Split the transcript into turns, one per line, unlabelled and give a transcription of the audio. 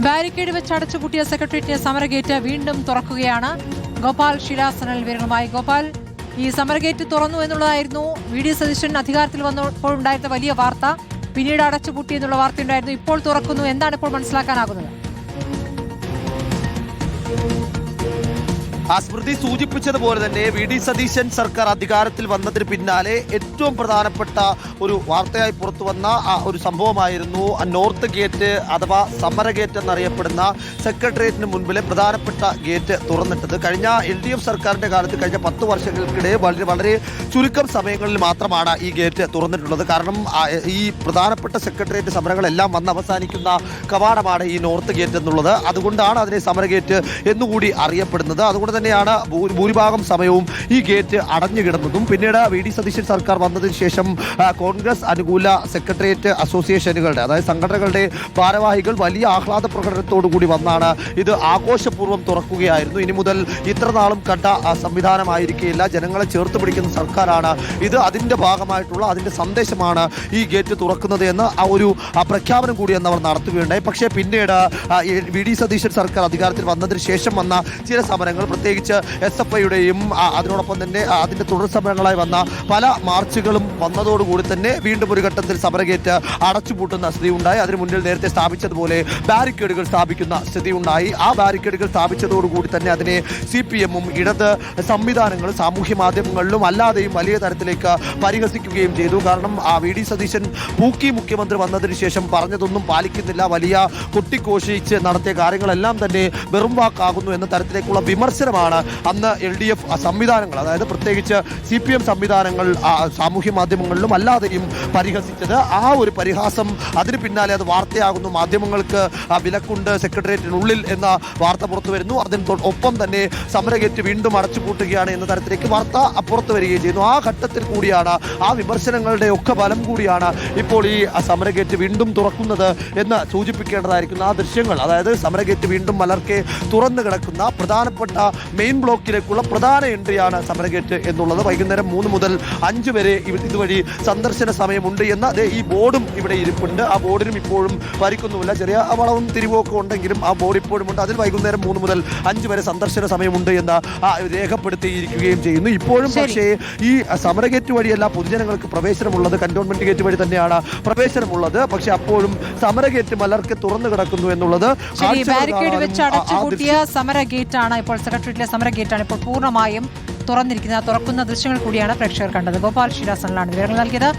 Barricade വെച്ച് അടച്ചുപൂട്ടിയ സെക്രട്ടേറിയറ്റിന്റെ സമരഗേറ്റ് വീണ്ടും തുറക്കുകയാണ്. ഗോപാൽ ശിലാസനൽ വിവരങ്ങളുമായി. ഗോപാൽ, ഈ സമരഗേറ്റ് തുറന്നു എന്നുള്ളതായിരുന്നു വി.ഡി. സതീശൻ അധികാരത്തിൽ വന്നപ്പോൾ ഉണ്ടായിരുന്ന വലിയ വാർത്ത. പിന്നീട് അടച്ചുപൂട്ടി എന്നുള്ള വാർത്തയുണ്ടായിരുന്നു. ഇപ്പോൾ തുറക്കുന്നു. എന്താണ് ഇപ്പോൾ മനസ്സിലാക്കാനാകുന്നത്?
സ്മൃതി സൂചിപ്പിച്ചതുപോലെ തന്നെ വി.ഡി. സതീശൻ സർക്കാർ അധികാരത്തിൽ വന്നതിന് പിന്നാലെ ഏറ്റവും പ്രധാനപ്പെട്ട ഒരു വാർത്തയായി പുറത്തു വന്ന ഒരു സംഭവമായിരുന്നു നോർത്ത് ഗേറ്റ് അഥവാ സമരഗേറ്റ് എന്നറിയപ്പെടുന്ന സെക്രട്ടേറിയറ്റിന് മുൻപിലെ പ്രധാനപ്പെട്ട ഗേറ്റ് തുറന്നിട്ടത്. കഴിഞ്ഞ LDF സർക്കാരിന്റെ കാലത്ത് കഴിഞ്ഞ 10 വർഷങ്ങൾക്കിടെ വളരെ ചുരുക്കം സമയങ്ങളിൽ മാത്രമാണ് ഈ ഗേറ്റ് തുറന്നിട്ടുള്ളത്. കാരണം ഈ പ്രധാനപ്പെട്ട സെക്രട്ടേറിയറ്റ് സമരങ്ങളെല്ലാം വന്ന് അവസാനിക്കുന്ന കവാടമാണ് ഈ നോർത്ത് ഗേറ്റ് എന്നുള്ളത്. അതുകൊണ്ടാണ് അതിനെ സമരഗേറ്റ് എന്നുകൂടി അറിയപ്പെടുന്നത്. അതുകൊണ്ട് തന്നെയാണ് ഭൂരിഭാഗം സമയവും ഈ ഗേറ്റ് അടഞ്ഞു കിടന്നതും. പിന്നീട് വി.ഡി. സതീശൻ സർക്കാർ വന്നതിന് ശേഷം കോൺഗ്രസ് അനുകൂല സെക്രട്ടേറിയറ്റ് അസോസിയേഷനുകളുടെ, അതായത് സംഘടനകളുടെ ഭാരവാഹികൾ വലിയ ആഹ്ലാദ പ്രകടനത്തോടു കൂടി വന്നാണ് ഇത് ആഘോഷപൂർവ്വം തുറക്കുകയായിരുന്നു. ഇനി മുതൽ ഇത്ര നാളും കണ്ട സംവിധാനമായിരിക്കില്ല, ജനങ്ങളെ ചേർത്ത് പിടിക്കുന്ന സർക്കാരാണ് ഇത്, അതിൻ്റെ ഭാഗമായിട്ടുള്ള അതിൻ്റെ സന്ദേശമാണ് ഈ ഗേറ്റ് തുറക്കുന്നത് എന്ന് ഒരു പ്രഖ്യാപനം കൂടി അവർ നടത്തുകയുണ്ടായി. പക്ഷേ പിന്നീട് വി.ഡി. സതീശൻ സർക്കാർ അധികാരത്തിൽ വന്നതിന് ശേഷം വന്ന ചില സമരങ്ങൾ, പ്രത്യേകിച്ച് SFIയുടെയും അതിനോടൊപ്പം തന്നെ അതിൻ്റെ തുടർ സമരങ്ങളായി വന്ന പല മാർച്ചുകളും വന്നതോടുകൂടി തന്നെ വീണ്ടും ഒരു ഘട്ടത്തിൽ സമരഗേറ്റ് അടച്ചുപൂട്ടുന്ന സ്ഥിതി ഉണ്ടായി. അതിനു മുന്നിൽ നേരത്തെ സ്ഥാപിച്ചതുപോലെ ബാരിക്കേഡുകൾ സ്ഥാപിക്കുന്ന സ്ഥിതി ഉണ്ടായി. ആ ബാരിക്കേഡുകൾ സ്ഥാപിച്ചതോടുകൂടി തന്നെ അതിനെ CPM-ഉം ഇടത് സംവിധാനങ്ങൾ സാമൂഹ്യ മാധ്യമങ്ങളിലും അല്ലാതെയും വലിയ തരത്തിലേക്ക് പരിഹസിക്കുകയും ചെയ്തു. കാരണം വി.ഡി. സതീശൻ പൂക്കി മുഖ്യമന്ത്രി വന്നതിന് ശേഷം പറഞ്ഞതൊന്നും പാലിക്കുന്നില്ല, വലിയ കൊട്ടിഘോഷിച്ച് നടത്തിയ കാര്യങ്ങളെല്ലാം തന്നെ വെറും വാക്കാകുന്നു എന്ന തരത്തിലേക്കുള്ള വിമർശനമാണ് അന്ന് LDF സംവിധാനങ്ങൾ, അതായത് പ്രത്യേകിച്ച് CPM സംവിധാനങ്ങൾ സാമൂഹ്യ മാധ്യമങ്ങളിലും അല്ലാതെയും പരിഹസിച്ചത്. ആ ഒരു പരിഹാസം, അതിന് പിന്നാലെ അത് വാർത്തയാകുന്നു. മാധ്യമങ്ങൾക്ക് വിലക്കുണ്ട് സെക്രട്ടേറിയറ്റിനുള്ളിൽ എന്ന വാർത്ത പുറത്തു വരുന്നു. അതിന് ഒപ്പം തന്നെ സമരഗേറ്റ് വീണ്ടും അടച്ചുപൂട്ടുകയാണ് എന്ന തരത്തിലേക്ക് വാർത്ത പുറത്തു വരികയും ചെയ്യുന്നു. ആ ഘട്ടത്തിൽ കൂടിയാണ്, ആ വിമർശനങ്ങളുടെ ഒക്കെ ഫലം കൂടിയാണ് ഇപ്പോൾ ഈ സമരഗേറ്റ് വീണ്ടും തുറക്കുന്നത് എന്ന് സൂചിപ്പിക്കേണ്ടതായിരിക്കുന്നു. ആ ദൃശ്യങ്ങൾ, അതായത് സമരഗേറ്റ് വീണ്ടും മലർക്കെ തുറന്നു കിടക്കുന്ന പ്രധാനപ്പെട്ട മെയിൻ ബ്ലോക്കിലേക്കുള്ള പ്രധാന എൻട്രിയാണ് സമരഗേറ്റ് എന്നുള്ളത്. വൈകുന്നേരം 3 മുതൽ 5 വരെ ഇതുവഴി സന്ദർശന സമയമുണ്ട് എന്ന ഈ ബോർഡും ഇവിടെ ഇരിപ്പുണ്ട്. ആ ബോർഡിനും ഇപ്പോഴും പരിക്കൊന്നുമില്ല, ചെറിയ വളവും തിരിവൊക്കെ ഉണ്ടെങ്കിലും ആ ബോർഡ് ഇപ്പോഴും ഉണ്ട്. അതിൽ വൈകുന്നേരം 3 മുതൽ 5 വരെ സന്ദർശന സമയമുണ്ട് എന്ന് രേഖപ്പെടുത്തിയിരിക്കുകയും ചെയ്യുന്നു. ഇപ്പോഴും പക്ഷേ ഈ സമരഗേറ്റ് വഴിയല്ല പൊതുജനങ്ങൾക്ക് പ്രവേശനമുള്ളത്, കന്റോൺമെന്റ് ഗേറ്റ് വഴി തന്നെയാണ് പ്രവേശനമുള്ളത്. പക്ഷെ അപ്പോഴും സമരഗേറ്റ് മലർക്കെ തുറന്നു കിടക്കുന്നു എന്നുള്ളത്
സമരഗേറ്റാണ്. ഇപ്പോൾ സെക്രട്ടേറിയറ്റിലെ സമരഗേറ്റാണ് ഇപ്പോൾ പൂർണ്ണമായും തുറന്നിരിക്കുന്നത്. തുറക്കുന്ന ദൃശ്യങ്ങൾ കൂടിയാണ് പ്രേക്ഷകർ കണ്ടത്. ഗോപാൽ ശിലാസനിലാണ് വിവരങ്ങൾ നൽകിയത്.